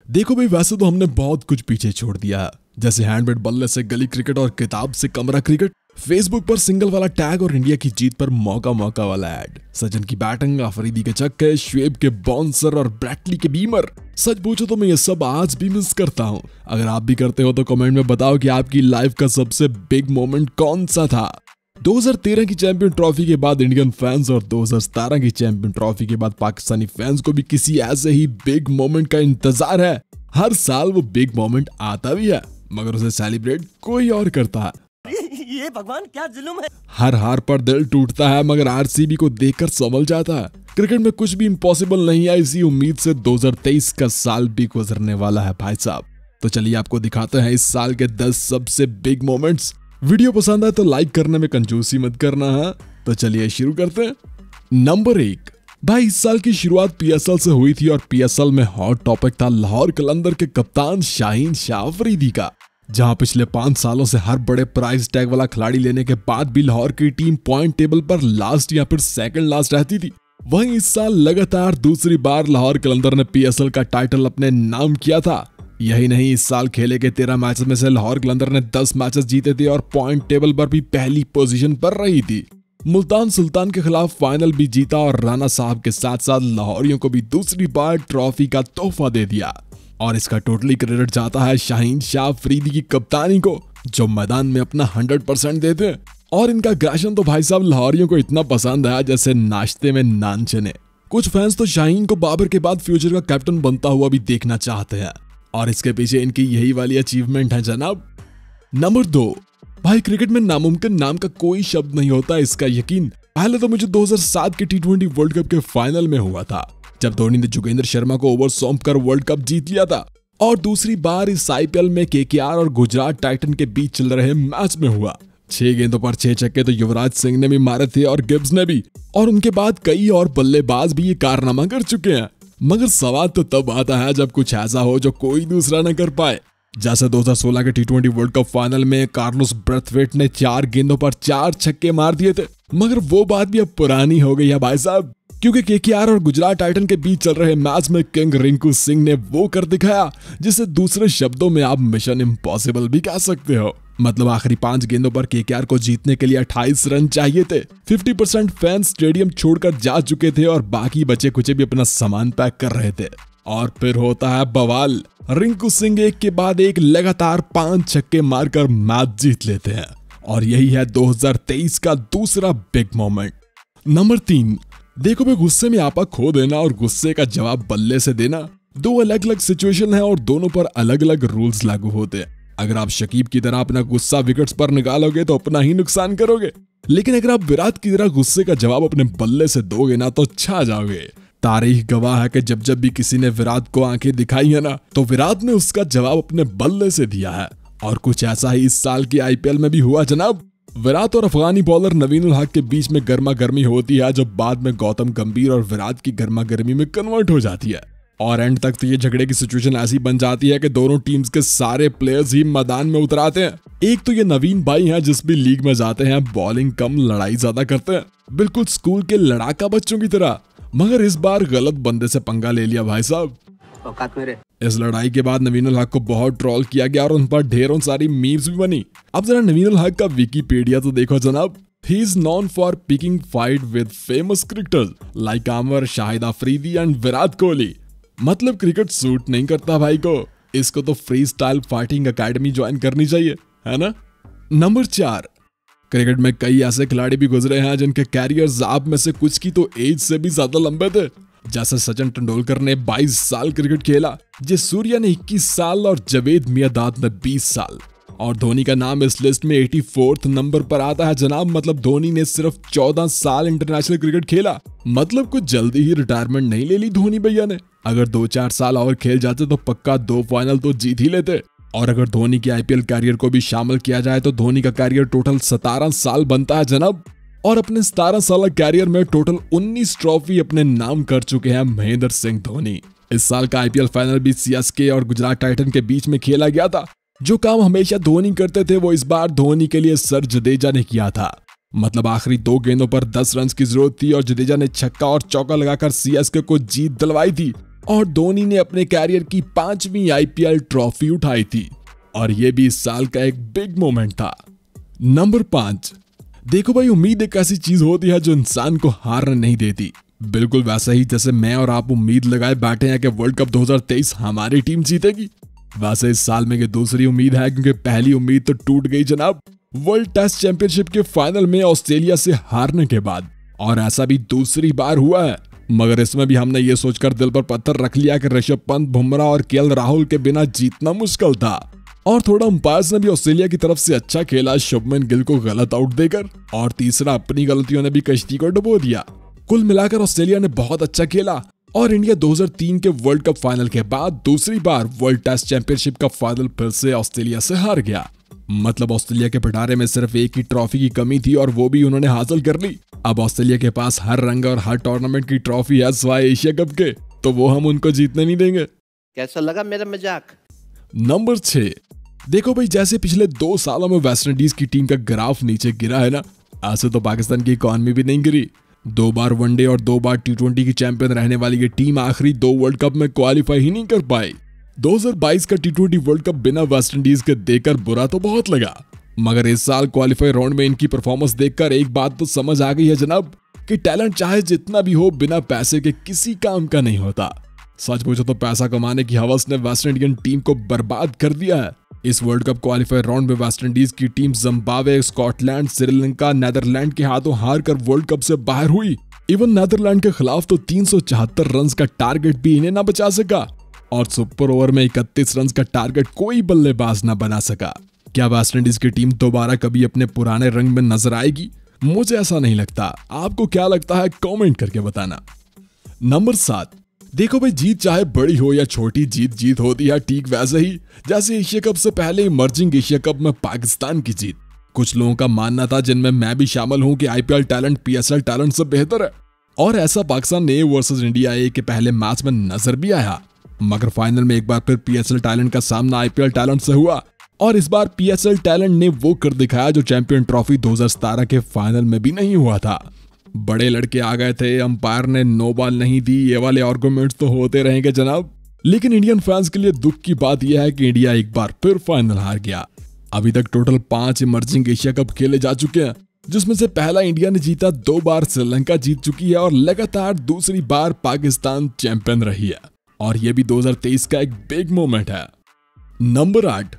देखो भाई, वैसे तो हमने बहुत कुछ पीछे छोड़ दिया है, जैसे हैंडमेड बल्ले से गली क्रिकेट और किताब से कमरा क्रिकेट, फेसबुक पर सिंगल वाला टैग और इंडिया की जीत पर मौका मौका वाला ऐड, सचिन की बैटिंग, अफरीदी के छक्के, शुएब के बाउंसर और ब्रैटली के बीमर। सच पूछो तो मैं ये सब आज भी मिस करता हूँ। अगर आप भी करते हो तो कमेंट में बताओ कि आपकी लाइफ का सबसे बिग मोमेंट कौन सा था। 2013 की चैंपियन ट्रॉफी के बाद इंडियन फैंस और 2017 की चैंपियन ट्रॉफी के बाद पाकिस्तानी फैंस को भी किसी ऐसे ही बिग मोमेंट का इंतजार है। हर साल वो बिग मोमेंट आता भी है, मगर उसे सेलिब्रेट कोई और करता है। ये भगवान क्या जुल्म है। हर हार पर दिल टूटता है, मगर आरसीबी को देखकर संभल जाता है। क्रिकेट में कुछ भी इम्पॉसिबल नहीं है, इसी उम्मीद से 2023 का साल भी गुजरने वाला है भाई साहब। तो चलिए आपको दिखाते हैं इस साल के 10 सबसे बिग मोमेंट्स। वीडियो पसंद आए तो लाइक करने में कंजूसी मत करना है। तो चलिए शुरू करते हैं। नंबर 1, भाई इस साल की शुरुआत पीएसएल से हुई थी और पीएसएल में हॉट टॉपिक था लाहौर कलंदर के कप्तान शाहीन शाह अफरीदी का। जहां पिछले 5 सालों से हर बड़े प्राइस टैग वाला खिलाड़ी लेने के बाद भी लाहौर की टीम पॉइंट टेबल पर लास्ट या फिर सेकंड लास्ट रहती थी, वहीं इस साल लगातार दूसरी बार लाहौर कलंदर ने पीएसएल का टाइटल अपने नाम किया था। यही नहीं, इस साल खेले के 13 मैचेस में से लाहौर कलंदर ने 10 मैचेस जीते थे और पॉइंट टेबल पर भी पहली पोजीशन पर रही थी। मुल्तान सुल्तान के खिलाफ फाइनल भी जीता और राणा साहब के साथ साथ लाहौरियों को भी दूसरी बार ट्रॉफी का तोहफा दे दिया। और इसका टोटली क्रेडिट जाता है शाहीन शाह अफरीदी की कप्तानी को, जो मैदान में अपना 100% देते हैं। और इनका ग्राशन तो भाई साहब लाहौरियों को इतना पसंद आया जैसे नाश्ते में नान चने। कुछ फैंस तो शाहीन को बाबर के बाद फ्यूचर का कैप्टन बनता हुआ भी देखना चाहते हैं, और इसके पीछे इनकी यही वाली अचीवमेंट है जनाब। नंबर 2, भाई क्रिकेट में नामुमकिन नाम का कोई शब्द नहीं होता, इसका यकीन पहले तो मुझे 2007 के T20 वर्ल्ड कप के फाइनल में हुआ था, जब धोनी ने जोगेंद्र शर्मा को ओवर सौंप कर वर्ल्ड कप जीत लिया था। और दूसरी बार इस आईपीएल में केकेआर और गुजरात टाइटन के बीच चल रहे मैच में हुआ। 6 गेंदों पर 6 छक्के तो युवराज सिंह ने भी मारे थे और गिब्स ने भी, और उनके बाद कई और बल्लेबाज भी ये कारनामा कर चुके हैं। मगर सवाल तो तब आता है जब कुछ ऐसा हो जो कोई दूसरा न कर पाए। जैसे 2016 के T20 वर्ल्ड कप फाइनल में कार्लोस ब्रेथवेट ने 4 गेंदों पर 4 छक्के मार दिए थे, मगर वो बात भी अब पुरानी हो गई है भाई साहब, क्योंकि केकेआर और गुजरात टाइटन के बीच चल रहे मैच में किंग रिंकू सिंह ने वो कर दिखाया जिसे दूसरे शब्दों में आप मिशन इम्पॉसिबल भी कह सकते हो। मतलब आखिरी 5 गेंदों पर केकेआर को जीतने के लिए 28 रन चाहिए थे। 50% फैंस स्टेडियम छोड़कर जा चुके थे और बाकी बचे कुचे भी अपना सामान पैक कर रहे थे। और फिर होता है बवाल। रिंकू सिंह एक के बाद एक लगातार 5 छक्के मारकर मैच जीत लेते हैं, और यही है 2023 का दूसरा बिग मोमेंट। नंबर 3, देखो भाई गुस्से में आपा खो देना और गुस्से का जवाब बल्ले से देना 2 अलग अलग सिचुएशन है और दोनों पर अलग अलग रूल्स लागू होते हैं। अगर आप शकीब की तरह अपना गुस्सा विकेट्स पर निकालोगे तो अपना ही नुकसान करोगे, लेकिन अगर आप विराट की तरह गुस्से का जवाब अपने बल्ले से दोगे ना तो छा जाओगे। तारीख गवाह है कि जब जब भी किसी ने विराट को आंखें दिखाई है ना, तो विराट ने उसका जवाब अपने बल्ले से दिया है। और कुछ ऐसा ही इस साल की आईपीएल में भी हुआ जनाब। विराट और अफगानी बॉलर नवीन उल हक के बीच में गर्मा गर्मी होती है, जो बाद में गौतम गंभीर और विराट की गर्मा गर्मी में कन्वर्ट हो जाती है। और एंड तक तो ये झगड़े की सिचुएशन ऐसी बन जाती है कि दोनों टीम्स के सारे प्लेयर्स ही मैदान में उतर आते हैं। एक तो ये नवीन भाई हैं जिस भी लीग में जाते हैं बॉलिंग कम लड़ाई ज्यादा करते हैं, बिल्कुल स्कूल के लड़ाका बच्चों की तरह। मगर इस बार गलत बंदे से पंगा ले लिया भाई साहब। इस लड़ाई के बाद नवीन उल हक को बहुत ट्रोल किया गया और उन पर ढेरों सारी मीम्स भी बनी। अब जरा नवीन उल हक का विकिपीडिया तो देखो जनाब। He is known for picking fight with famous cricketers like Aamir, Shahid Afridi and Virat Kohli. मतलब क्रिकेट सूट नहीं करता भाई को, इसको तो free style fighting academy join करनी चाहिए, है ना। नंबर 4, क्रिकेट में कई ऐसे खिलाड़ी भी गुजरे हैं जिनके कैरियर्स आप में से कुछ की तो एज से भी ज्यादा लंबे थे। जैसे सचिन तेंदुलकर ने 22 साल क्रिकेट खेला, सूर्या ने 21 साल और जावेद मियांदाद ने 20 साल। और धोनी का नाम इस लिस्ट में 84th नंबर पर आता है जनाब। मतलब धोनी ने सिर्फ 14 साल इंटरनेशनल क्रिकेट खेला। मतलब कुछ जल्दी ही रिटायरमेंट नहीं ले ली धोनी भैया ने। अगर 2-4 साल और खेल जाते तो पक्का 2 फाइनल तो जीत ही लेते। और अगर धोनी की आईपीएल कैरियर को भी शामिल किया जाए तो धोनी का कैरियर टोटल 17 साल बनता है जनाब। और अपने 17 साल कैरियर में टोटल 19 ट्रॉफी अपने नाम कर चुके हैं महेंद्र सिंह धोनी। इस साल का आईपीएल फाइनल भी सीएसके और गुजरात टाइटन के बीच में खेला गया था। जो काम हमेशा धोनी करते थे वो इस बार धोनी के लिए सर जडेजा ने किया था। मतलब आखिरी 2 गेंदों पर 10 रन की जरूरत थी और जडेजा ने छक्का और चौका लगाकर सीएसके को जीत दिलवाई थी। और धोनी ने अपने कैरियर की 5वीं आईपीएल ट्रॉफी उठाई थी और यह भी इस साल का एक बिग मोमेंट था। नंबर 5, देखो भाई, उम्मीद एक ऐसी चीज होती है जो इंसान को हारने नहीं देती। बिल्कुल वैसा ही जैसे मैं और आप उम्मीद लगाए बैठे हैं कि वर्ल्ड कप 2023 हमारी टीम जीतेगी, वैसे इस साल में ये दूसरी उम्मीद है, क्योंकि पहली उम्मीद तो टूट गई जनाब वर्ल्ड टेस्ट चैंपियनशिप के फाइनल में ऑस्ट्रेलिया से हारने के बाद। और ऐसा भी दूसरी बार हुआ है, मगर इसमें भी हमने ये सोचकर दिल पर पत्थर रख लिया कि ऋषभ पंत, बुमराह और केएल राहुल के बिना जीतना मुश्किल था। और थोड़ा अंपायर्स ने भी ऑस्ट्रेलिया की तरफ से अच्छा खेला, शुभमन गिल को गलत आउट देकर, और तीसरा अपनी गलतियों ने भी कश्ती को डुबो दिया। कुल मिलाकर ऑस्ट्रेलिया ने बहुत अच्छा खेला और इंडिया 2003 के वर्ल्ड कप फाइनल के बाद दूसरी बार वर्ल्ड टेस्ट चैंपियनशिप का फाइनल फिर से ऑस्ट्रेलिया से हार गया। मतलब ऑस्ट्रेलिया के पिटारे में सिर्फ एक ही ट्रॉफी की कमी थी और वो भी उन्होंने हासिल कर ली। अब ऑस्ट्रेलिया के पास हर रंग और हर टूर्नामेंट की ट्रॉफी है सिवाय एशिया कप के, तो वो हम उनको जीतने नहीं देंगे। कैसा लगा मेरा मजाक? नंबर 6, देखो भाई, जैसे पिछले 2 सालों में वेस्टइंडीज की टीम का ग्राफ नीचे गिरा है ना, ऐसे तो पाकिस्तान की इकॉनमी भी नहीं गिरी। 2 बार वनडे और 2 बार टी20 की चैंपियन रहने वाली ये टीम आखिरी 2 वर्ल्ड कप में क्वालिफाई ही नहीं कर पाई। 2022 का टी20 वर्ल्ड कप बिना वेस्टइंडीज के देखकर बुरा तो बहुत लगा, मगर इस साल क्वालिफाई राउंड में इनकी परफॉर्मेंस देखकर एक बात तो समझ आ गई है जनाब कि टैलेंट चाहे जितना भी हो, बिना पैसे के किसी काम का नहीं होता। सच पूछो तो पैसा कमाने की हवस ने वेस्ट इंडियन टीम को बर्बाद कर दिया है। इस वर्ल्ड कप क्वालिफायर राउंड में वेस्टइंडीज की team Zimbabwe, Scotland, Sri Lanka, Netherland के हाथों हार कर वर्ल्ड कप से बाहर हुई। इवन नीदरलैंड के खिलाफ तो 374 रन का टारगेट भी इन्हें ना बचा सका और सुपर ओवर में 31 रन का टारगेट कोई बल्लेबाज ना बना सका। क्या वेस्टइंडीज की टीम दोबारा कभी अपने पुराने रंग में नजर आएगी? मुझे ऐसा नहीं लगता। आपको क्या लगता है? कमेंट करके बताना। नंबर 7, देखो भाई, जीत चाहे बड़ी हो या छोटी, जीत होती है ठीक वैसे ही जैसे एशिया कप से पहले इमर्जिंग एशिया कप में पाकिस्तान की जीत। कुछ लोगों का मानना था, जिनमें मैं भी शामिल हूं, कि आईपीएल टैलेंट पीएसएल टैलेंट से बेहतर है, और ऐसा पाकिस्तान ए वर्सेस इंडिया ए के पहले मैच में नजर भी आया। मगर फाइनल में एक बार फिर पीएसएल टैलेंट का सामना आईपीएल टैलेंट से हुआ और इस बार पीएसएल टैलेंट ने वो कर दिखाया जो चैंपियन ट्रॉफी 2017 के फाइनल में भी नहीं हुआ था। बड़े लड़के आ गए थे, अंपायर ने नो बॉल नहीं दी, ये वाले आर्गुमेंट्स तो होते रहेंगे जनाब। लेकिन इंडियन फैंस के लिए दुख की बात यह है कि इंडिया एक बार फिर फाइनल हार गया। अभी तक टोटल 5 इमर्जिंग एशिया कप खेले जा चुके हैं, जिसमें से पहला इंडिया ने जीता, 2 बार श्रीलंका जीत चुकी है और लगातार दूसरी बार पाकिस्तान चैंपियन रही है, और यह भी 2023 का एक बिग मोमेंट है। नंबर 8,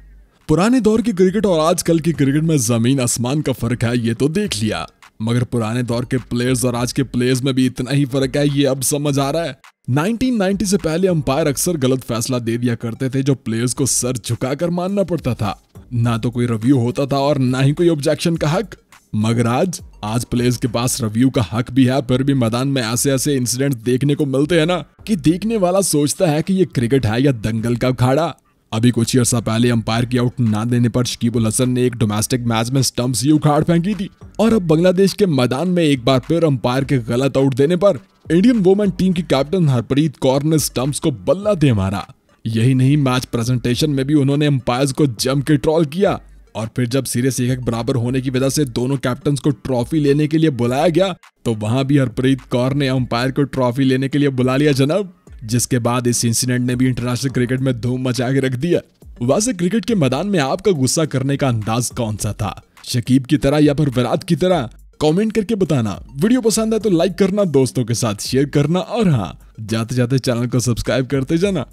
पुराने दौर की क्रिकेट और आजकल की क्रिकेट में जमीन आसमान का फर्क है, ये तो देख लिया, मगर पुराने दौर के प्लेयर्स और आज के प्लेयर्स में भी इतना ही फर्क है, ये अब समझ आ रहा है। 1990 से पहले अंपायर अक्सर गलत फैसला दे दिया करते थे, जो प्लेयर्स को सर झुकाकर मानना पड़ता था। ना तो कोई रिव्यू होता था और ना ही कोई ऑब्जेक्शन का हक। मगर आज प्लेयर्स के पास रिव्यू का हक भी है, फिर भी मैदान में ऐसे ऐसे इंसिडेंट देखने को मिलते हैं ना कि देखने वाला सोचता है कि ये क्रिकेट है या दंगल का अखाड़ा। अभी कुछ ही अर्सा पहले अंपायर की आउट ना देने पर शकीब उल हसन ने एक डोमेस्टिक मैच में स्टंप्स ही उखाड़ फेंकी थी, और अब बांग्लादेश के मैदान में एक बार फिर अंपायर के गलत आउट देने पर इंडियन वुमेन टीम की कैप्टन हरप्रीत कौर ने स्टंप्स को बल्ला दे मारा। यही नहीं, मैच प्रेजेंटेशन में भी उन्होंने अंपायर्स को जम के ट्रोल किया, और फिर जब सीरीज 1-1 बराबर होने की वजह से दोनों कैप्टन्स को ट्रॉफी लेने के लिए बुलाया गया, तो वहां भी हरप्रीत कौर ने अंपायर को ट्रॉफी लेने के लिए बुला लिया जनाब। जिसके बाद इस इंसिडेंट ने भी इंटरनेशनल क्रिकेट में धूम मचा के रख दिया। वैसे क्रिकेट के मैदान में आपका गुस्सा करने का अंदाज कौन सा था? शकीब की तरह या फिर विराट की तरह? कमेंट करके बताना। वीडियो पसंद है तो लाइक करना, दोस्तों के साथ शेयर करना, और हाँ, जाते जाते चैनल को सब्सक्राइब करते जाना।